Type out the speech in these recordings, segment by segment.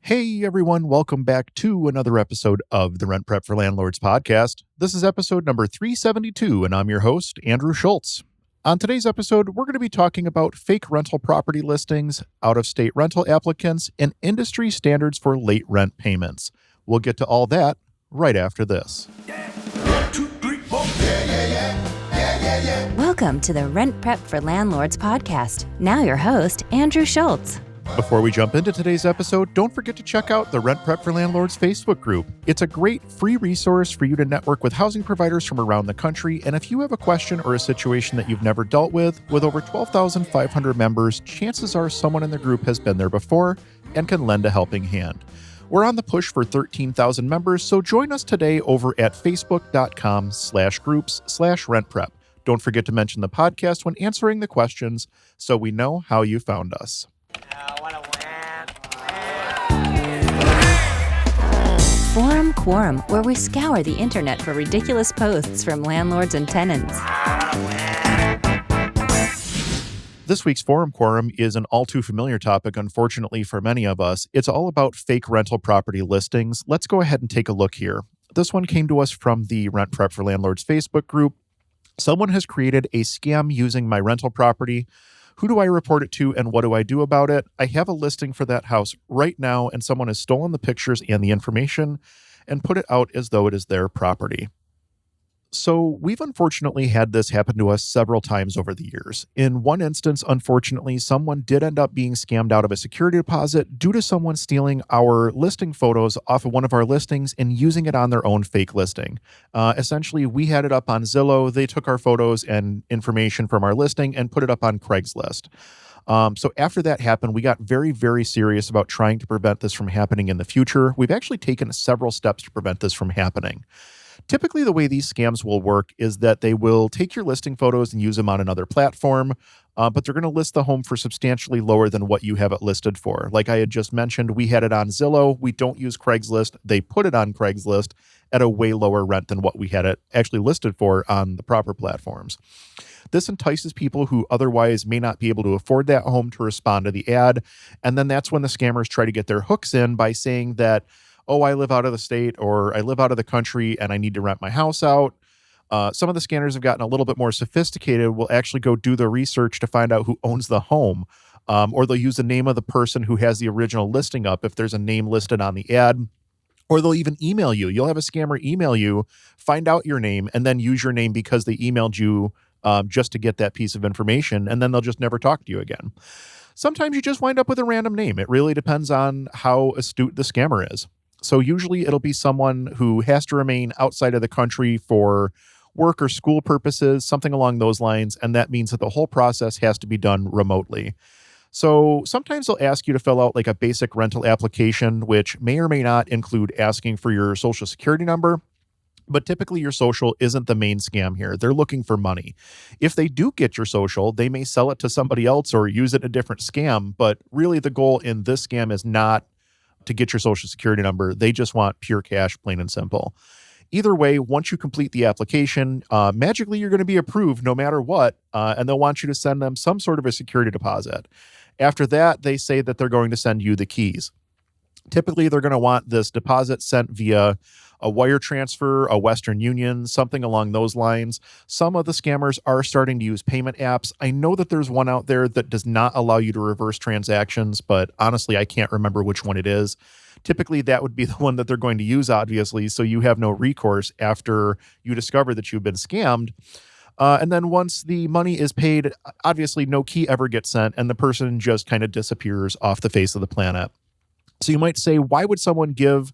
Hey everyone, welcome back to another episode of the Rent Prep for Landlords podcast. This is episode number 372, and I'm your host, Andrew Schultz. On today's episode, we're going to be talking about fake rental property listings, out-of-state rental applicants, and industry standards for late rent payments. We'll get to all that right after this. Welcome to the Rent Prep for Landlords podcast. Now your host, Andrew Schultz. Before we jump into today's episode, don't forget to check out the Rent Prep for Landlords Facebook group. It's a great free resource for you to network with housing providers from around the country, and if you have a question or a situation that you've never dealt with over 12,500 members, chances are someone in the group has been there before and can lend a helping hand. We're on the push for 13,000 members, so join us today over at facebook.com/groups/rentprep. Don't forget to mention the podcast when answering the questions so we know how you found us. Forum Quorum, where we scour the internet for ridiculous posts from landlords and tenants. This week's Forum Quorum is an all too familiar topic, unfortunately for many of us. It's all about fake rental property listings. Let's go ahead and take a look here. This one came to us from the Rent Prep for Landlords Facebook group. Someone has created a scam using my rental property. Who do I report it to and what do I do about it? I have a listing for that house right now, and someone has stolen the pictures and the information and put it out as though it is their property. So we've unfortunately had this happen to us several times over the years. In one instance, unfortunately, someone did end up being scammed out of a security deposit due to someone stealing our listing photos off of one of our listings and using it on their own fake listing. Essentially, we had it up on Zillow. They took our photos and information from our listing and put it up on Craigslist. So after that happened, we got very, very serious about trying to prevent this from happening in the future. We've actually taken several steps to prevent this from happening. Typically, the way these scams will work is that they will take your listing photos and use them on another platform, but they're going to list the home for substantially lower than what you have it listed for. Like I had just mentioned, we had it on Zillow. We don't use Craigslist. They put it on Craigslist at a way lower rent than what we had it actually listed for on the proper platforms. This entices people who otherwise may not be able to afford that home to respond to the ad, and then that's when the scammers try to get their hooks in by saying that, oh, I live out of the state or I live out of the country and I need to rent my house out. Some of the scanners have gotten a little bit more sophisticated. Will actually go do the research to find out who owns the home, or they'll use the name of the person who has the original listing up if there's a name listed on the ad, or they'll even email you. You'll have a scammer email you, find out your name, and then use your name because they emailed you just to get that piece of information, and then they'll just never talk to you again. Sometimes you just wind up with a random name. It really depends on how astute the scammer is. So usually it'll be someone who has to remain outside of the country for work or school purposes, something along those lines, and that means that the whole process has to be done remotely. So sometimes they'll ask you to fill out like a basic rental application, which may or may not include asking for your social security number, but typically your social isn't the main scam here. They're looking for money. If they do get your social, they may sell it to somebody else or use it in a different scam, but really the goal in this scam is not to get your social security number. They just want pure cash, plain and simple. Either way, once you complete the application, magically you're going to be approved no matter what, and they'll want you to send them some sort of a security deposit. After that, they say that they're going to send you the keys. Typically, they're going to want this deposit sent via a wire transfer, a Western Union, something along those lines. Some of the scammers are starting to use payment apps. I know that there's one out there that does not allow you to reverse transactions, but honestly, I can't remember which one it is. Typically, that would be the one that they're going to use, obviously, so you have no recourse after you discover that you've been scammed. And then once the money is paid, obviously no key ever gets sent, and the person just kind of disappears off the face of the planet. So you might say, why would someone give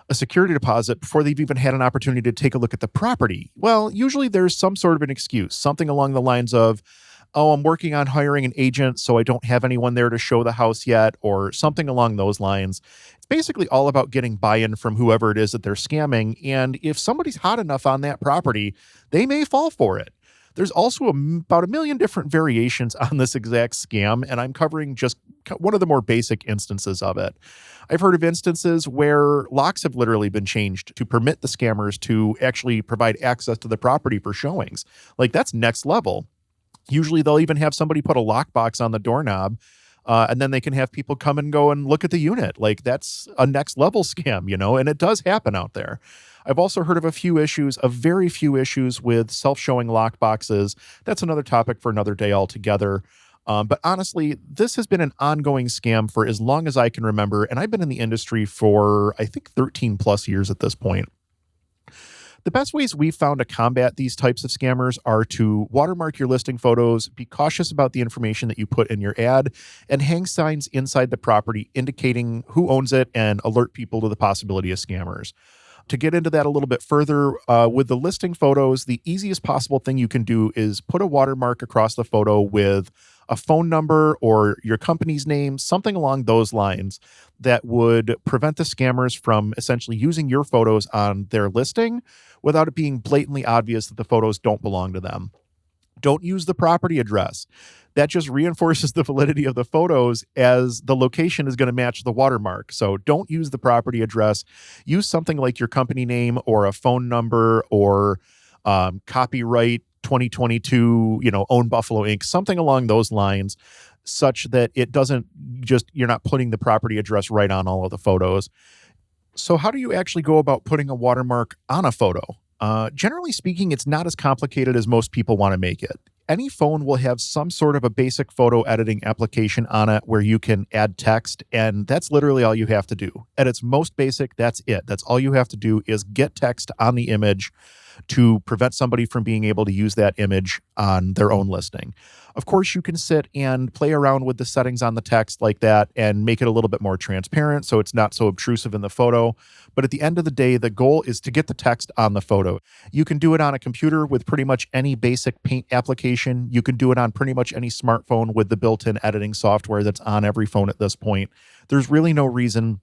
a security deposit before they've even had an opportunity to take a look at the property? Well, usually there's some sort of an excuse, something along the lines of, oh, I'm working on hiring an agent, so I don't have anyone there to show the house yet, or something along those lines. It's basically all about getting buy-in from whoever it is that they're scamming, and if somebody's hot enough on that property, they may fall for it. There's also about a million different variations on this exact scam, and I'm covering just one of the more basic instances of it. I've heard of instances where locks have literally been changed to permit the scammers to actually provide access to the property for showings. Like, that's next level. Usually they'll even have somebody put a lockbox on the doorknob And then they can have people come and go and look at the unit. Like, that's a next level scam, and it does happen out there. I've also heard of a very few issues with self-showing lockboxes. That's another topic for another day altogether. But honestly, this has been an ongoing scam for as long as I can remember. And I've been in the industry for, I think, 13 plus years at this point. The best ways we've found to combat these types of scammers are to watermark your listing photos, be cautious about the information that you put in your ad, and hang signs inside the property indicating who owns it and alert people to the possibility of scammers. To get into that a little bit further, with the listing photos, the easiest possible thing you can do is put a watermark across the photo with a phone number or your company's name, something along those lines that would prevent the scammers from essentially using your photos on their listing without it being blatantly obvious that the photos don't belong to them. Don't use the property address. That just reinforces the validity of the photos, as the location is going to match the watermark. So don't use the property address. Use something like your company name or a phone number or copyright 2022, own Buffalo Inc., something along those lines, such that it doesn't you're not putting the property address right on all of the photos. So how do you actually go about putting a watermark on a photo? Generally speaking, it's not as complicated as most people want to make it. Any phone will have some sort of a basic photo editing application on it where you can add text, and that's literally all you have to do. At its most basic, that's it. That's all you have to do is get text on the image to prevent somebody from being able to use that image on their own listing. Of course, you can sit and play around with the settings on the text like that and make it a little bit more transparent so it's not so obtrusive in the photo. But at the end of the day, the goal is to get the text on the photo. You can do it on a computer with pretty much any basic paint application. You can do it on pretty much any smartphone with the built-in editing software that's on every phone at this point. There's really no reason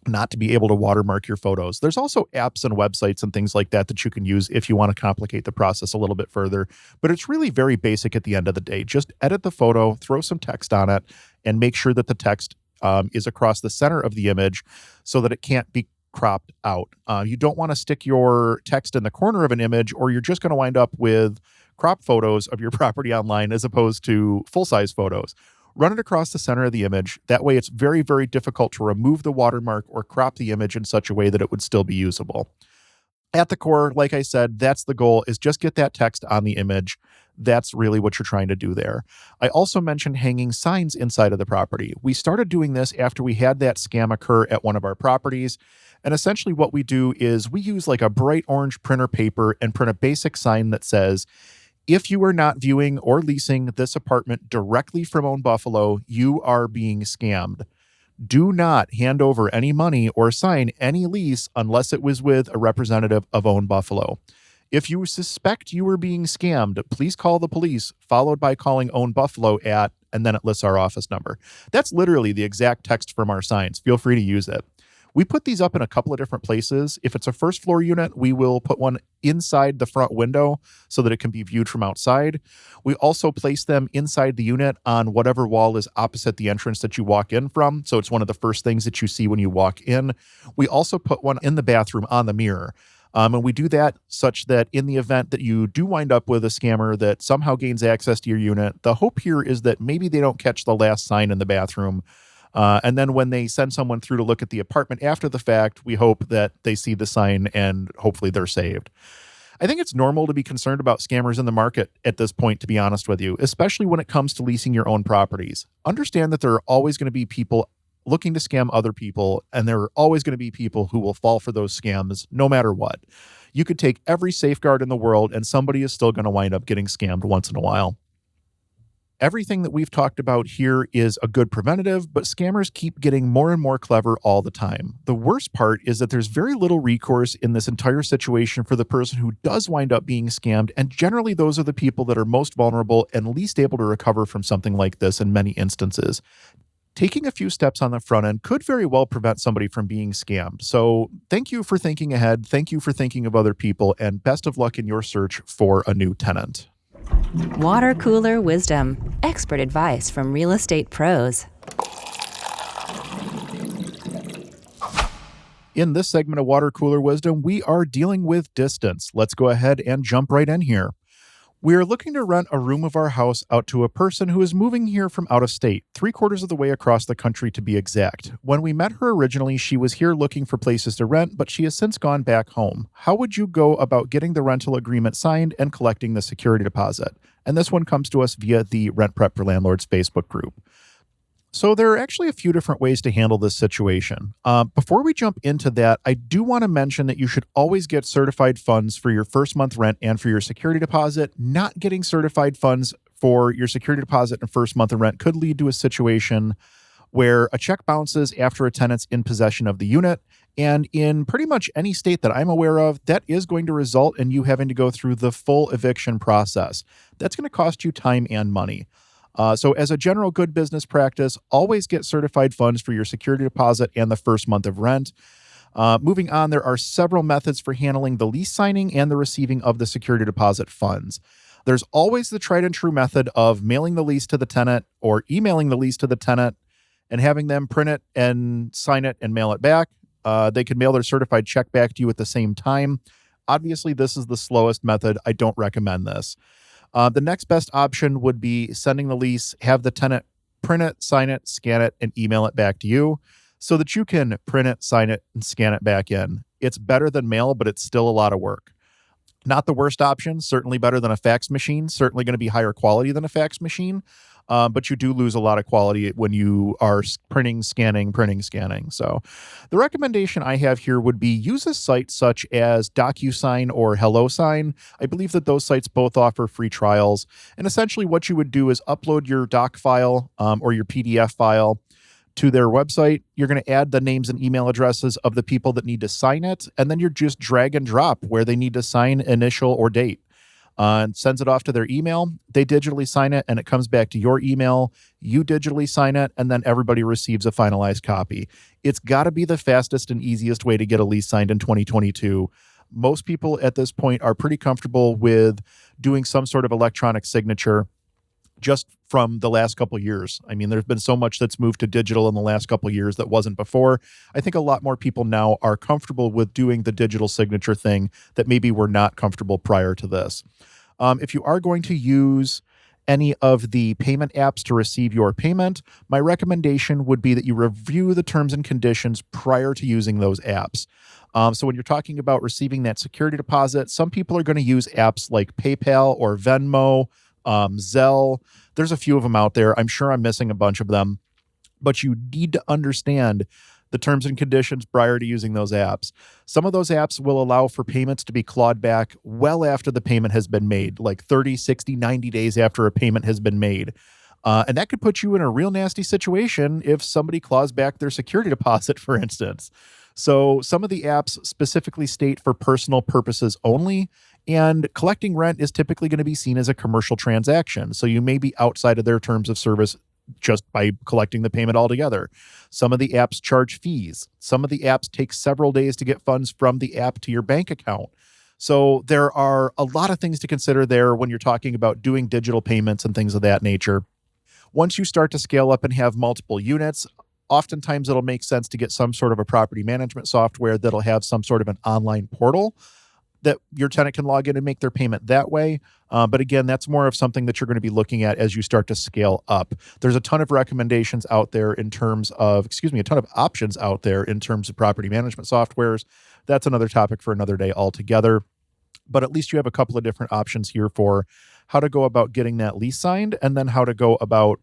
not to be able to watermark your photos. There's also apps and websites and things like that you can use if you want to complicate the process a little bit further. But it's really very basic at the end of the day. Just edit the photo, throw some text on it, and make sure that the text is across the center of the image so that it can't be cropped out. You don't want to stick your text in the corner of an image, or you're just going to wind up with crop photos of your property online as opposed to full-size photos. Run it across the center of the image. That way it's very, very difficult to remove the watermark or crop the image in such a way that it would still be usable. At the core, like I said, that's the goal, is just get that text on the image. That's really what you're trying to do there. I also mentioned hanging signs inside of the property. We started doing this after we had that scam occur at one of our properties. And essentially what we do is we use like a bright orange printer paper and print a basic sign that says, if you are not viewing or leasing this apartment directly from Own Buffalo, you are being scammed. Do not hand over any money or sign any lease unless it was with a representative of Own Buffalo. If you suspect you are being scammed, please call the police, followed by calling Own Buffalo at, and then it lists our office number. That's literally the exact text from our signs. Feel free to use it. We put these up in a couple of different places. If it's a first floor unit, we will put one inside the front window so that it can be viewed from outside. We also place them inside the unit on whatever wall is opposite the entrance that you walk in from. So it's one of the first things that you see when you walk in. We also put one in the bathroom on the mirror. And we do that such that in the event that you do wind up with a scammer that somehow gains access to your unit, the hope here is that maybe they don't catch the last sign in the bathroom. And then when they send someone through to look at the apartment after the fact, we hope that they see the sign and hopefully they're saved. I think it's normal to be concerned about scammers in the market at this point, to be honest with you, especially when it comes to leasing your own properties. Understand that there are always going to be people looking to scam other people, and there are always going to be people who will fall for those scams no matter what. You could take every safeguard in the world, and somebody is still going to wind up getting scammed once in a while. Everything that we've talked about here is a good preventative, but scammers keep getting more and more clever all the time. The worst part is that there's very little recourse in this entire situation for the person who does wind up being scammed, and generally those are the people that are most vulnerable and least able to recover from something like this in many instances. Taking a few steps on the front end could very well prevent somebody from being scammed. So thank you for thinking ahead, thank you for thinking of other people, and best of luck in your search for a new tenant. Water cooler wisdom. Expert advice from real estate pros. In this segment of Water Cooler Wisdom, we are dealing with distance. Let's go ahead and jump right in here. We are looking to rent a room of our house out to a person who is moving here from out of state, 3/4 of the way across the country to be exact. When we met her originally, she was here looking for places to rent, but she has since gone back home. How would you go about getting the rental agreement signed and collecting the security deposit? And this one comes to us via the Rent Prep for Landlords Facebook group. So there are actually a few different ways to handle this situation. Before we jump into that, I do want to mention that you should always get certified funds for your first month rent and for your security deposit. Not getting certified funds for your security deposit and first month of rent could lead to a situation where a check bounces after a tenant's in possession of the unit. And in pretty much any state that I'm aware of, that is going to result in you having to go through the full eviction process. That's going to cost you time and money. So as a general good business practice, always get certified funds for your security deposit and the first month of rent. Moving on, there are several methods for handling the lease signing and the receiving of the security deposit funds. There's always the tried and true method of mailing the lease to the tenant or emailing the lease to the tenant and having them print it and sign it and mail it back. They can mail their certified check back to you at the same time. Obviously, this is the slowest method. I don't recommend this. The next best option would be sending the lease, have the tenant print it, sign it, scan it, and email it back to you so that you can print it, sign it, and scan it back in. It's better than mail, but it's still a lot of work. Not the worst option, certainly better than a fax machine, certainly going to be higher quality than a fax machine, but you do lose a lot of quality when you are printing, scanning. So the recommendation I have here would be use a site such as DocuSign or HelloSign. I believe that those sites both offer free trials. And essentially what you would do is upload your doc file or your PDF file to their website. You're going to add the names and email addresses of the people that need to sign it, and then you're just drag and drop where they need to sign, initial, or date. And sends it off to their email. They digitally sign it, and it comes back to your email. You digitally sign it, and then everybody receives a finalized copy. It's got to be the fastest and easiest way to get a lease signed in 2022. Most people at this point are pretty comfortable with doing some sort of electronic signature just from the last couple of years. I mean, there's been so much that's moved to digital in the last couple of years that wasn't before. I think a lot more people now are comfortable with doing the digital signature thing that maybe were not comfortable prior to this. If you are going to use any of the payment apps to receive your payment, my recommendation would be that you review the terms and conditions prior to using those apps. So when you're talking about receiving that security deposit, some people are going to use apps like PayPal or Venmo, Zelle. There's a few of them out there. I'm sure I'm missing a bunch of them, but you need to understand the terms and conditions prior to using those apps. Some of those apps will allow for payments to be clawed back well after the payment has been made, like 30, 60, 90 days after a payment has been made. And that could put you in a real nasty situation if somebody claws back their security deposit, for instance. So some of the apps specifically state for personal purposes only, and collecting rent is typically going to be seen as a commercial transaction. So you may be outside of their terms of service just by collecting the payment altogether. Some of the apps charge fees. Some of the apps take several days to get funds from the app to your bank account. So there are a lot of things to consider there when you're talking about doing digital payments and things of that nature. Once you start to scale up and have multiple units, oftentimes it'll make sense to get some sort of a property management software that'll have some sort of an online portal that your tenant can log in and make their payment that way. But again, that's more of something that you're going to be looking at as you start to scale up. There's a ton of recommendations out there a ton of options out there in terms of property management softwares. That's another topic for another day altogether. But at least you have a couple of different options here for how to go about getting that lease signed and then how to go about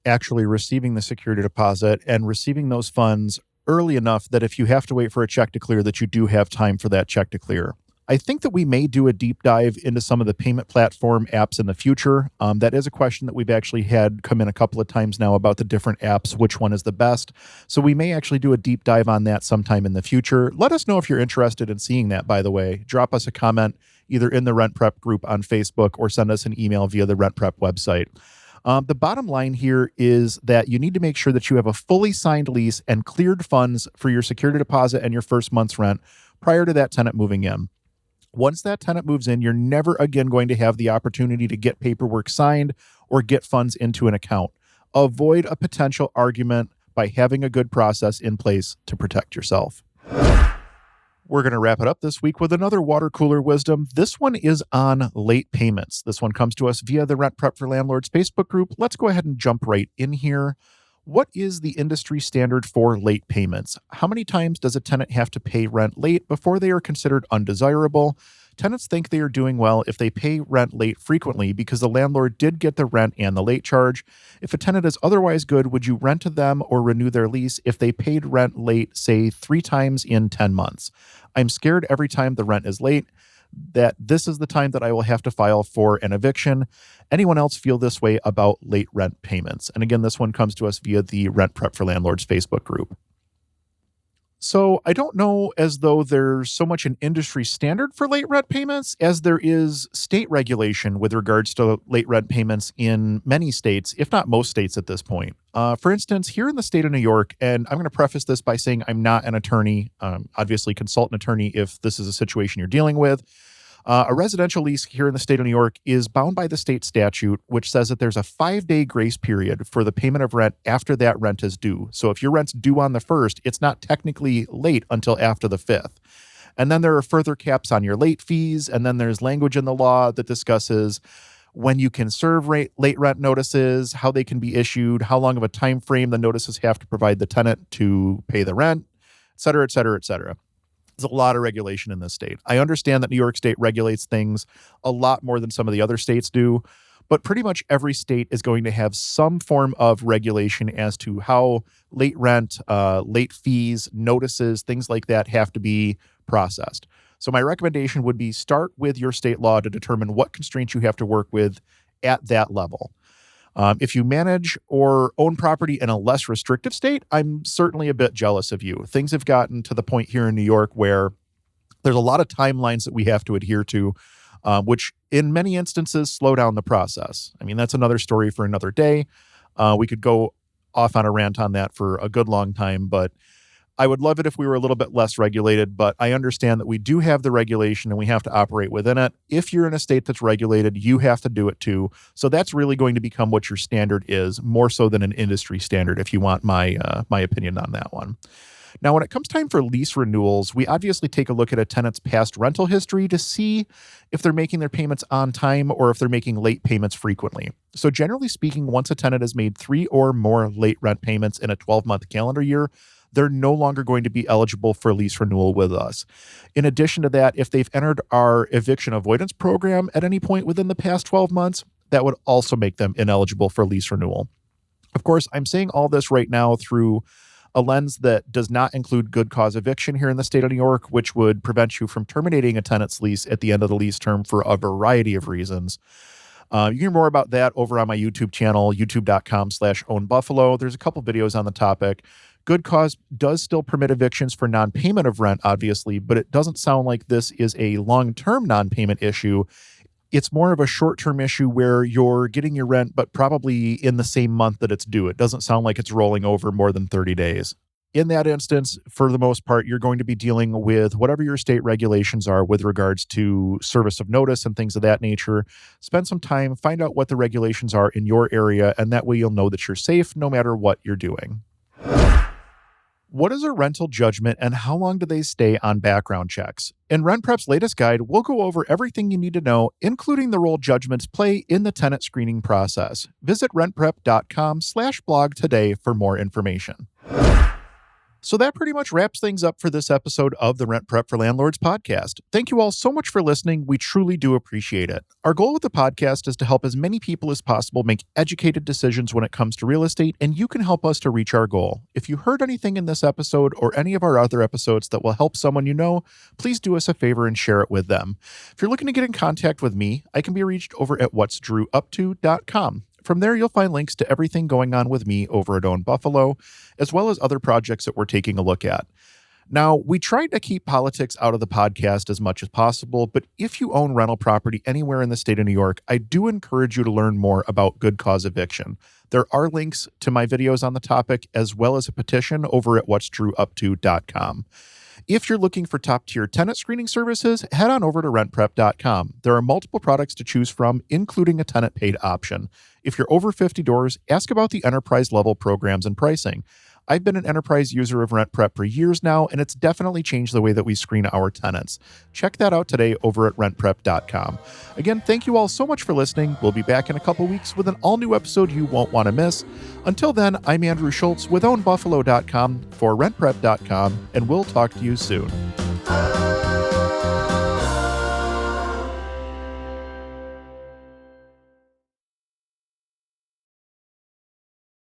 actually receiving the security deposit and receiving those funds early enough that if you have to wait for a check to clear, that you do have time for that check to clear. I think that we may do a deep dive into some of the payment platform apps in the future. That is a question that we've actually had come in a couple of times now about the different apps, which one is the best. So we may actually do a deep dive on that sometime in the future. Let us know if you're interested in seeing that, by the way. Drop us a comment either in the Rent Prep group on Facebook or send us an email via the Rent Prep website. The bottom line here is that you need to make sure that you have a fully signed lease and cleared funds for your security deposit and your first month's rent prior to that tenant moving in. Once that tenant moves in, you're never again going to have the opportunity to get paperwork signed or get funds into an account. Avoid a potential argument by having a good process in place to protect yourself. We're going to wrap it up this week with another water cooler wisdom. This one is on late payments. This one comes to us via the Rent Prep for Landlords Facebook group. Let's go ahead and jump right in here. What is the industry standard for late payments? How many times does a tenant have to pay rent late before they are considered undesirable? Tenants think they are doing well if they pay rent late frequently because the landlord did get the rent and the late charge. If a tenant is otherwise good, would you rent to them or renew their lease if they paid rent late, say 3 times in 10 months? I'm scared every time the rent is late that this is the time that I will have to file for an eviction. Anyone else feel this way about late rent payments? And again, this one comes to us via the Rent Prep for Landlords Facebook group. So I don't know as though there's so much an industry standard for late rent payments as there is state regulation with regards to late rent payments in many states, if not most states at this point. For instance, here in the state of New York, and I'm going to preface this by saying I'm not an attorney, obviously consult an attorney if this is a situation you're dealing with. A residential lease here in the state of New York is bound by the state statute, which says that there's a 5-day grace period for the payment of rent after that rent is due. So if your rent's due on the 1st, it's not technically late until after the 5th. And then there are further caps on your late fees. And then there's language in the law that discusses when you can serve late rent notices, how they can be issued, how long of a time frame the notices have to provide the tenant to pay the rent, et cetera, et cetera, et cetera. There's a lot of regulation in this state. I understand that New York State regulates things a lot more than some of the other states do, but pretty much every state is going to have some form of regulation as to how late rent, late fees, notices, things like that have to be processed. So my recommendation would be start with your state law to determine what constraints you have to work with at that level. If you manage or own property in a less restrictive state, I'm certainly a bit jealous of you. Things have gotten to the point here in New York where there's a lot of timelines that we have to adhere to, which in many instances slow down the process. I mean, that's another story for another day. We could go off on a rant on that for a good long time, but I would love it if we were a little bit less regulated, but I understand that we do have the regulation and we have to operate within it. If you're in a state that's regulated, you have to do it too. So that's really going to become what your standard is, more so than an industry standard, if you want my opinion on that one. Now, when it comes time for lease renewals, we obviously take a look at a tenant's past rental history to see if they're making their payments on time or if they're making late payments frequently. So generally speaking, once a tenant has made 3 or more late rent payments in a 12-month calendar year, they're no longer going to be eligible for lease renewal with us. In addition to that, if they've entered our eviction avoidance program at any point within the past 12 months, that would also make them ineligible for lease renewal. Of course, I'm saying all this right now through a lens that does not include good cause eviction here in the state of New York, which would prevent you from terminating a tenant's lease at the end of the lease term for a variety of reasons. You can hear more about that over on my YouTube channel, youtube.com/ownbuffalo. There's a couple videos on the topic. Good cause does still permit evictions for non-payment of rent, obviously, but it doesn't sound like this is a long-term non-payment issue. It's more of a short-term issue where you're getting your rent, but probably in the same month that it's due. It doesn't sound like it's rolling over more than 30 days. In that instance, for the most part, you're going to be dealing with whatever your state regulations are with regards to service of notice and things of that nature. Spend some time, find out what the regulations are in your area, and that way you'll know that you're safe no matter what you're doing. What is a rental judgment and how long do they stay on background checks? In RentPrep's latest guide, we'll go over everything you need to know, including the role judgments play in the tenant screening process. Visit rentprep.com/blog today for more information. So that pretty much wraps things up for this episode of the Rent Prep for Landlords podcast. Thank you all so much for listening. We truly do appreciate it. Our goal with the podcast is to help as many people as possible make educated decisions when it comes to real estate, and you can help us to reach our goal. If you heard anything in this episode or any of our other episodes that will help someone you know, please do us a favor and share it with them. If you're looking to get in contact with me, I can be reached over at whatsdrewupto.com. From there, you'll find links to everything going on with me over at Own Buffalo, as well as other projects that we're taking a look at. Now, we try to keep politics out of the podcast as much as possible, but if you own rental property anywhere in the state of New York, I do encourage you to learn more about good cause eviction. There are links to my videos on the topic, as well as a petition over at whatsdrewupto.com. If you're looking for top-tier tenant screening services, head on over to rentprep.com. There are multiple products to choose from, including a tenant-paid option. If you're over 50 doors, ask about the enterprise-level programs and pricing. I've been an enterprise user of RentPrep for years now, and it's definitely changed the way that we screen our tenants. Check that out today over at rentprep.com. Again, thank you all so much for listening. We'll be back in a couple weeks with an all-new episode you won't want to miss. Until then, I'm Andrew Schultz with ownbuffalo.com for rentprep.com, and we'll talk to you soon.